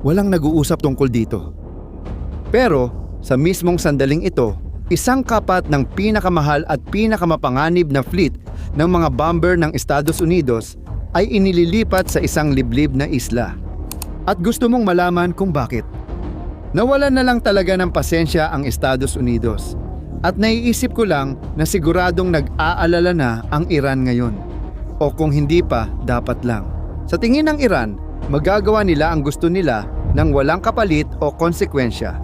Walang nag-uusap tungkol dito. Pero sa mismong sandaling ito, isang kapat ng pinakamahal at pinakamapanganib na fleet ng mga bomber ng Estados Unidos ay inililipat sa isang liblib na isla. At gusto mong malaman kung bakit. Nawalan na lang talaga ng pasensya ang Estados Unidos. At naiisip ko lang na siguradong nag-aalala na ang Iran ngayon. O kung hindi pa, dapat lang. Sa tingin ng Iran, magagawa nila ang gusto nila nang walang kapalit o konsekwensya.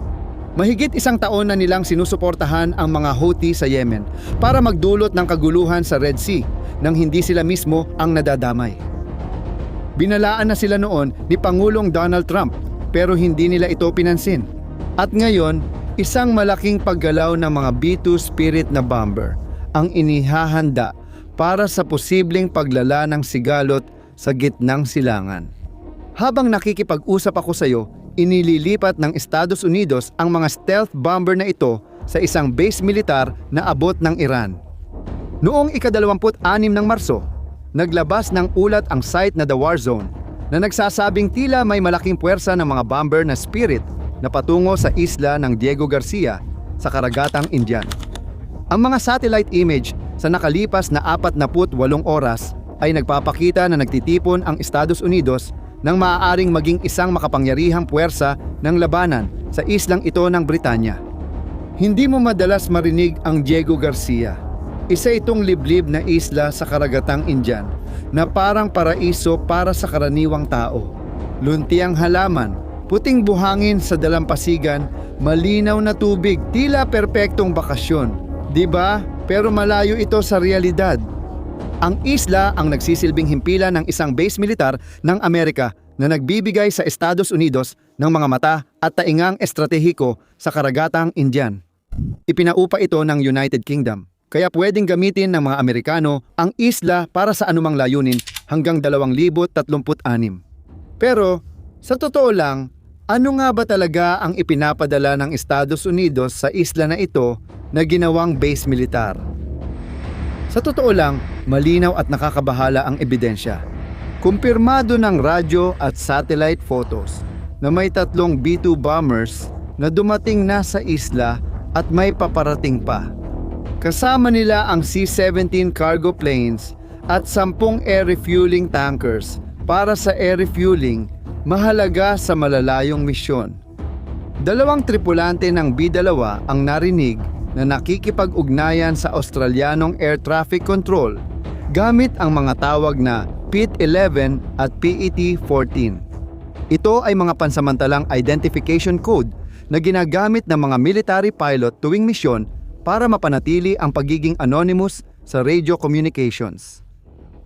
Mahigit isang taon na nilang sinusuportahan ang mga Houthi sa Yemen para magdulot ng kaguluhan sa Red Sea nang hindi sila mismo ang nadadamay. Binalaan na sila noon ni Pangulong Donald Trump pero hindi nila ito pinansin. At ngayon, isang malaking paggalaw ng mga B-2 Spirit na bomber ang inihahanda para sa posibleng paglala ng sigalot sa gitnang silangan. Habang nakikipag-usap ako sa iyo, inililipat ng Estados Unidos ang mga stealth bomber na ito sa isang base militar na abot ng Iran. Noong ika-26 ng Marso, naglabas ng ulat ang site na The War Zone na nagsasabing tila may malaking puwersa ng mga bomber na Spirit na patungo sa isla ng Diego Garcia sa karagatang Indian. Ang mga satellite image sa nakalipas na 48 oras ay nagpapakita na nagtitipon ang Estados Unidos nang maaaring maging isang makapangyarihang puwersa ng labanan sa islang ito ng Britanya. Hindi mo madalas marinig ang Diego Garcia. Isa itong liblib na isla sa karagatang Indian na parang paraiso para sa karaniwang tao. Luntiang halaman, puting buhangin sa dalampasigan, malinaw na tubig, tila perpektong bakasyon. Diba? Pero malayo ito sa realidad. Ang isla ang nagsisilbing himpilan ng isang base militar ng Amerika na nagbibigay sa Estados Unidos ng mga mata at taingang estratehiko sa karagatang Indian. Ipinaupa ito ng United Kingdom, kaya pwedeng gamitin ng mga Amerikano ang isla para sa anumang layunin hanggang 2036. Pero sa totoo lang, ano nga ba talaga ang ipinapadala ng Estados Unidos sa isla na ito na ginawang base militar? Sa totoo lang, malinaw at nakakabahala ang ebidensya. Kumpirmado ng radyo at satellite photos na may 3 B-2 bombers na dumating na sa isla at may paparating pa. Kasama nila ang C-17 cargo planes at 10 air refueling tankers para sa air refueling, mahalaga sa malalayong misyon. 2 tripulante ng B-2 ang narinig na nakikipag-ugnayan sa Australianong Air Traffic Control gamit ang mga tawag na PET-11 at PET-14. Ito ay mga pansamantalang identification code na ginagamit ng mga military pilot tuwing misyon para mapanatili ang pagiging anonymous sa radio communications.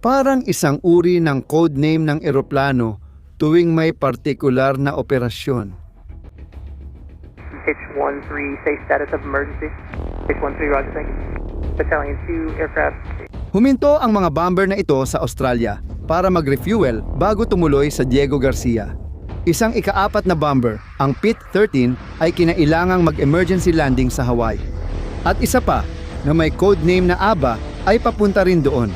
Parang isang uri ng code name ng eroplano tuwing may partikular na operasyon. Pitch 13, say status of emergency. Pitch 13, roger, thank you. Battalion 2, aircraft. Huminto ang mga bomber na ito sa Australia para mag-refuel bago tumuloy sa Diego Garcia. Isang ika-4 na bomber, ang PET-13 ay kinailangang mag-emergency landing sa Hawaii. At isa pa na may code name na ABA ay papunta rin doon.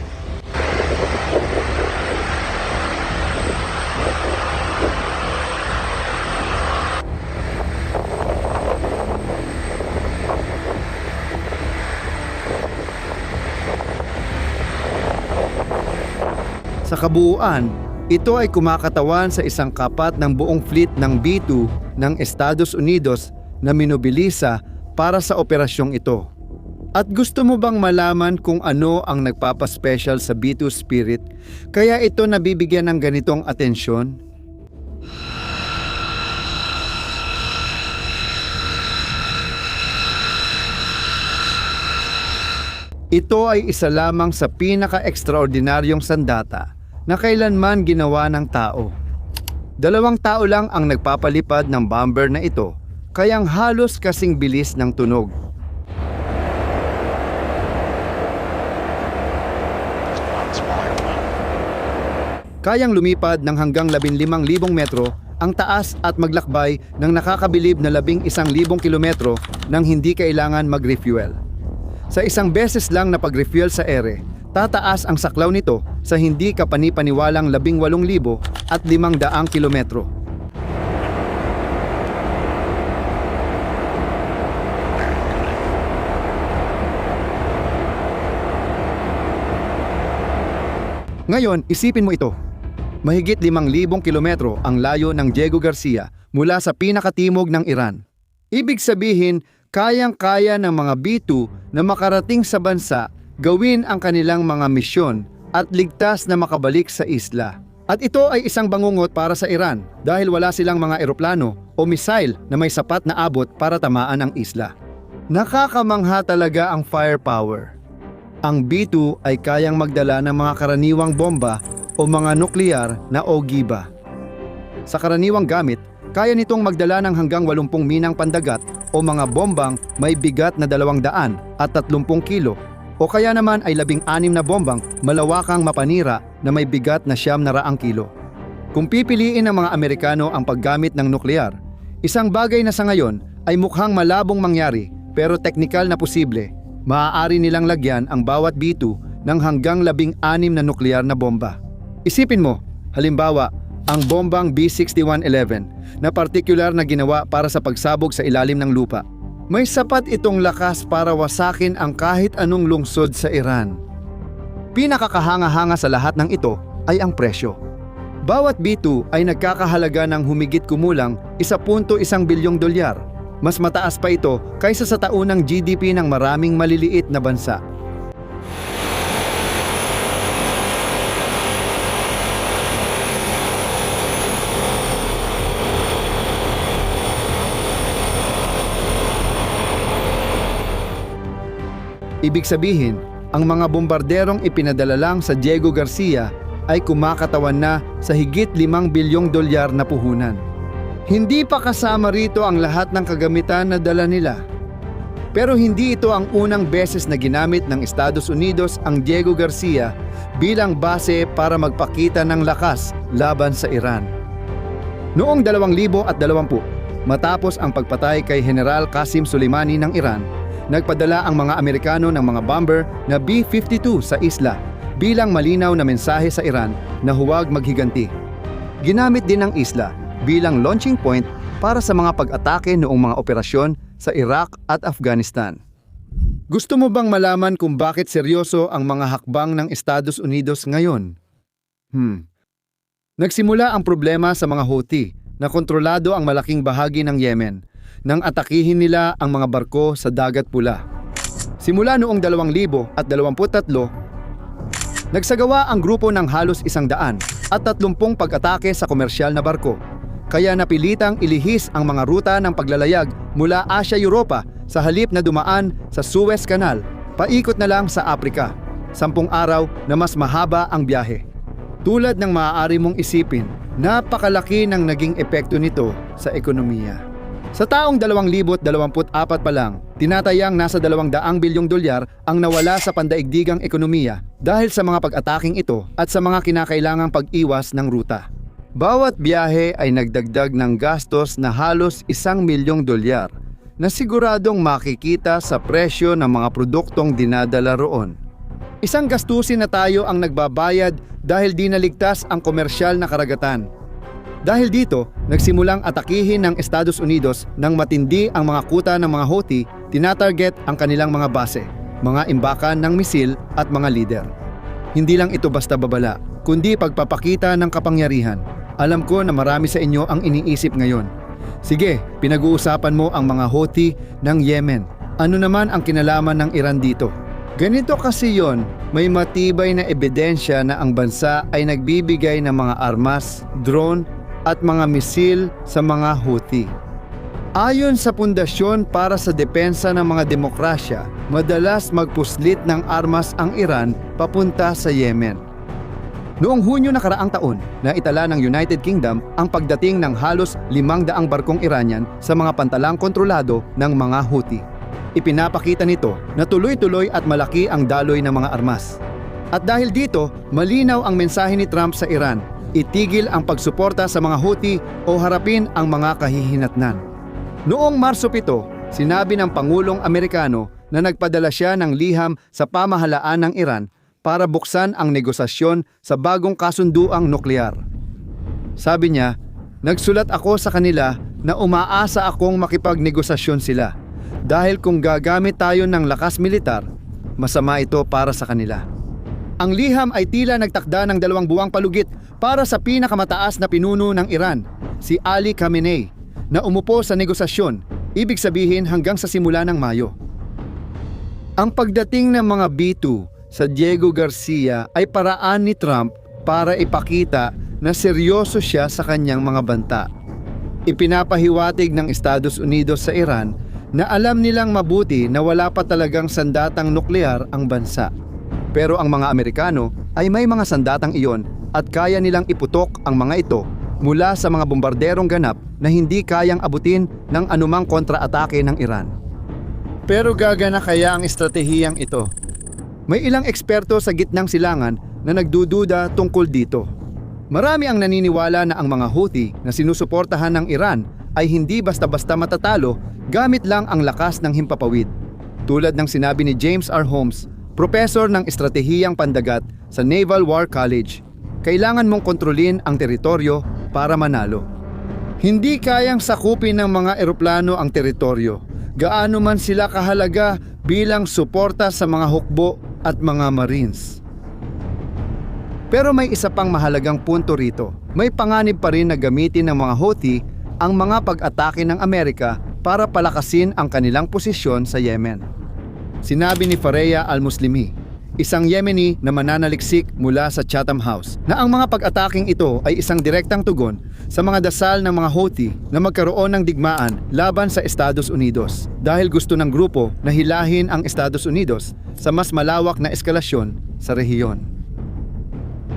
Sa kabuuan, ito ay kumakatawan sa isang kapat ng buong fleet ng B-2 ng Estados Unidos na minobilisa para sa operasyong ito. At gusto mo bang malaman kung ano ang nagpapaspecial sa B-2 Spirit kaya ito nabibigyan ng ganitong atensyon? Ito ay isa lamang sa pinaka-ekstraordinaryong sandata na kailanman ginawa ng tao. 2 tao lang ang nagpapalipad ng bomber na ito, kayang halos kasing bilis ng tunog. Kayang lumipad ng hanggang 15,000 metro ang taas at maglakbay ng nakakabilib na 11,000 kilometro nang hindi kailangan mag-refuel. Sa isang beses lang na pag-refuel sa ere, tataas ang saklaw nito sa hindi kapanipaniwalang 18,500 kilometro. Ngayon, isipin mo ito. Mahigit 5,000 kilometro ang layo ng Diego Garcia mula sa pinakatimog ng Iran. Ibig sabihin, kayang-kaya ng mga B2 na makarating sa bansa, gawin ang kanilang mga misyon at ligtas na makabalik sa isla. At ito ay isang bangungot para sa Iran dahil wala silang mga eroplano o missile na may sapat na abot para tamaan ang isla. Nakakamangha talaga ang firepower. Ang B2 ay kayang magdala ng mga karaniwang bomba o mga nuklear na ogiba. Sa karaniwang gamit, kaya nitong magdala ng hanggang 80 minang pandagat o mga bombang may bigat na 230 kilo o kaya naman ay 16 na bombang malawakang mapanira na may bigat na 900 kilo. Kung pipiliin ng mga Amerikano ang paggamit ng nuklear, isang bagay na sa ngayon ay mukhang malabong mangyari pero teknikal na posible. Maaari nilang lagyan ang bawat B2 ng hanggang 16 na nuklear na bomba. Isipin mo, halimbawa, ang bombang B6111 na partikular na ginawa para sa pagsabog sa ilalim ng lupa. May sapat itong lakas para wasakin ang kahit anong lungsod sa Iran. Pinakakahanga-hanga sa lahat ng ito ay ang presyo. Bawat B2 ay nagkakahalaga ng humigit kumulang 1.1 bilyong dolyar. Mas mataas pa ito kaysa sa taunang GDP ng maraming maliliit na bansa. Ibig sabihin, ang mga bombarderong ipinadala lang sa Diego Garcia ay kumakatawan na sa higit 5 bilyong dolyar na puhunan. Hindi pa kasama rito ang lahat ng kagamitan na dala nila. Pero hindi ito ang unang beses na ginamit ng Estados Unidos ang Diego Garcia bilang base para magpakita ng lakas laban sa Iran. Noong 2020, matapos ang pagpatay kay General Qasem Soleimani ng Iran, nagpadala ang mga Amerikano ng mga bomber na B-52 sa isla bilang malinaw na mensahe sa Iran na huwag maghiganti. Ginamit din ang isla bilang launching point para sa mga pag-atake noong mga operasyon sa Iraq at Afghanistan. Gusto mo bang malaman kung bakit seryoso ang mga hakbang ng Estados Unidos ngayon? Nagsimula ang problema sa mga Houthi na kontrolado ang malaking bahagi ng Yemen nang atakihin nila ang mga barko sa Dagat Pula. Simula noong 2023, nagsagawa ang grupo ng halos 100 at 30 pag-atake sa komersyal na barko. Kaya napilitang ilihis ang mga ruta ng paglalayag mula Asia-Europa sa halip na dumaan sa Suez Canal, paikot na lang sa Afrika. 10 araw na mas mahaba ang biyahe. Tulad ng maaari mong isipin, napakalaki ng naging epekto nito sa ekonomiya. Sa taong 2024 pa lang, tinatayang nasa 200 bilyong dolyar ang nawala sa pandaigdigang ekonomiya dahil sa mga pag-ataking ito at sa mga kinakailangang pag-iwas ng ruta. Bawat biyahe ay nagdagdag ng gastos na halos 1 milyong dolyar na siguradong makikita sa presyo ng mga produktong dinadala roon. Isang gastusin na tayo ang nagbabayad dahil di naligtas ang komersyal na karagatan. Dahil dito, nagsimulang atakihin ng Estados Unidos nang matindi ang mga kuta ng mga Houthi, tinatarget ang kanilang mga base, mga imbakan ng misil at mga lider. Hindi lang ito basta babala, kundi pagpapakita ng kapangyarihan. Alam ko na marami sa inyo ang iniisip ngayon. Sige, pinag-uusapan mo ang mga Houthi ng Yemen. Ano naman ang kinalaman ng Iran dito? Ganito kasi yon, may matibay na ebidensya na ang bansa ay nagbibigay ng mga armas, drone, at mga misil sa mga Houthi. Ayon sa Pundasyon para sa Depensa ng mga Demokrasya, madalas magpuslit ng armas ang Iran papunta sa Yemen. Noong Hunyo nakaraang taon, naitala ng United Kingdom ang pagdating ng halos 500 barkong Iranian sa mga pantalang kontrolado ng mga Houthi. Ipinapakita nito na tuloy-tuloy at malaki ang daloy ng mga armas. At dahil dito, malinaw ang mensahe ni Trump sa Iran: itigil ang pagsuporta sa mga Houthi o harapin ang mga kahihinatnan. Noong Marso 7, sinabi ng Pangulong Amerikano na nagpadala siya ng liham sa pamahalaan ng Iran para buksan ang negosasyon sa bagong kasunduang nuklear. Sabi niya, nagsulat ako sa kanila na umaasa akong makipagnegosasyon sila dahil kung gagamit tayo ng lakas militar, masama ito para sa kanila. Ang liham ay tila nagtakda ng 2 buwang palugit para sa pinakamataas na pinuno ng Iran, si Ali Khamenei, na umupo sa negosasyon, ibig sabihin hanggang sa simula ng Mayo. Ang pagdating ng mga B2 sa Diego Garcia ay paraan ni Trump para ipakita na seryoso siya sa kanyang mga banta. Ipinapahiwatig ng Estados Unidos sa Iran na alam nilang mabuti na wala pa talagang sandatang nuklear ang bansa. Pero ang mga Amerikano ay may mga sandatang iyon at kaya nilang iputok ang mga ito mula sa mga bombarderong ganap na hindi kayang abutin ng anumang kontra-atake ng Iran. Pero gagana kaya ang estratehiyang ito? May ilang eksperto sa gitnang silangan na nagdududa tungkol dito. Marami ang naniniwala na ang mga Houthi na sinusuportahan ng Iran ay hindi basta-basta matatalo gamit lang ang lakas ng himpapawid. Tulad ng sinabi ni James R. Holmes, profesor ng estratehiyang pandagat sa Naval War College, kailangan mong kontrolin ang teritoryo para manalo. Hindi kayang sakupin ng mga eroplano ang teritoryo, gaano man sila kahalaga bilang suporta sa mga hukbo at mga marines. Pero may isa pang mahalagang punto rito. May panganib pa rin na gamitin ng mga Houthi ang mga pag-atake ng Amerika para palakasin ang kanilang posisyon sa Yemen. Sinabi ni Fareya al-Muslimi, isang Yemeni na mananaliksik mula sa Chatham House, na ang mga pag-ataking ito ay isang direktang tugon sa mga dasal ng mga Houthi na magkaroon ng digmaan laban sa Estados Unidos dahil gusto ng grupo na hilahin ang Estados Unidos sa mas malawak na eskalasyon sa rehiyon.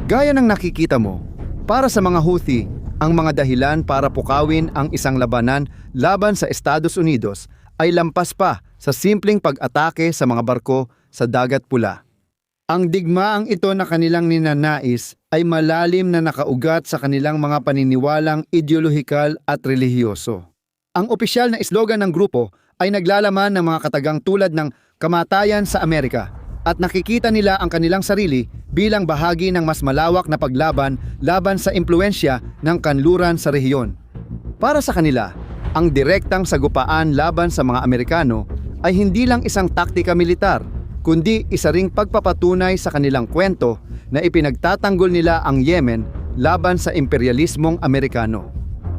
Gaya ng nakikita mo, para sa mga Houthi, ang mga dahilan para pukawin ang isang labanan laban sa Estados Unidos ay lampas pa sa simpleng pag-atake sa mga barko sa Dagat Pula. Ang digmaang ito na kanilang ninanais ay malalim na nakaugat sa kanilang mga paniniwalang ideolohikal at relihiyoso. Ang opisyal na slogan ng grupo ay naglalaman ng mga katagang tulad ng kamatayan sa Amerika at nakikita nila ang kanilang sarili bilang bahagi ng mas malawak na paglaban laban sa impluensya ng kanluran sa rehiyon. Para sa kanila, ang direktang sagupaan laban sa mga Amerikano ay hindi lang isang taktika militar, kundi isa ring pagpapatunay sa kanilang kwento na ipinagtatanggol nila ang Yemen laban sa imperialismong Amerikano.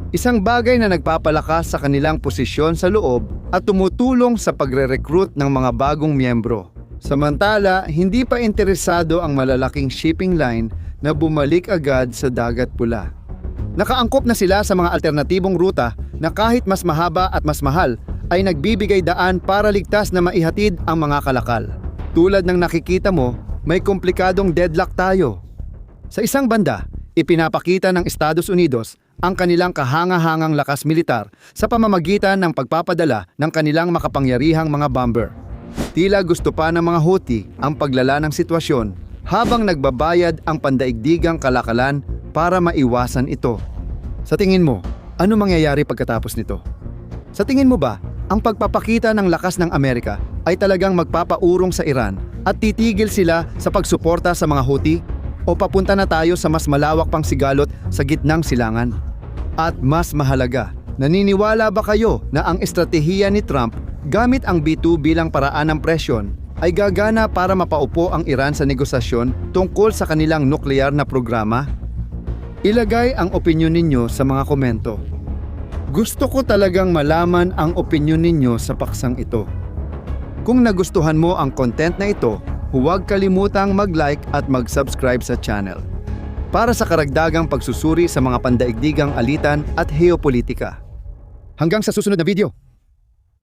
Isang bagay na nagpapalakas sa kanilang posisyon sa loob at tumutulong sa pagre-recruit ng mga bagong miyembro. Samantala, hindi pa interesado ang malalaking shipping line na bumalik agad sa Dagat Pula. Nakaangkop na sila sa mga alternatibong ruta na kahit mas mahaba at mas mahal ay nagbibigay daan para ligtas na maihatid ang mga kalakal. Tulad ng nakikita mo, may komplikadong deadlock tayo. Sa isang banda, ipinapakita ng Estados Unidos ang kanilang kahanga-hangang lakas militar sa pamamagitan ng pagpapadala ng kanilang makapangyarihang mga bomber. Tila gusto pa ng mga Houthi ang paglala ng sitwasyon habang nagbabayad ang pandaigdigang kalakalan para maiwasan ito. Sa tingin mo, ano mangyayari pagkatapos nito? Sa tingin mo ba, ang pagpapakita ng lakas ng Amerika ay talagang magpapaurong sa Iran at titigil sila sa pagsuporta sa mga Houthi? O papunta na tayo sa mas malawak pang sigalot sa gitnang silangan? At mas mahalaga, naniniwala ba kayo na ang estratehiya ni Trump gamit ang B2 bilang paraan ng presyon ay gagana para mapaupo ang Iran sa negosasyon tungkol sa kanilang nuklear na programa? Ilagay ang opinyon ninyo sa mga komento. Gusto ko talagang malaman ang opinyon ninyo sa paksang ito. Kung nagustuhan mo ang content na ito, huwag kalimutang mag-like at mag-subscribe sa channel para sa karagdagang pagsusuri sa mga pandaigdigang alitan at heopolitika. Hanggang sa susunod na video!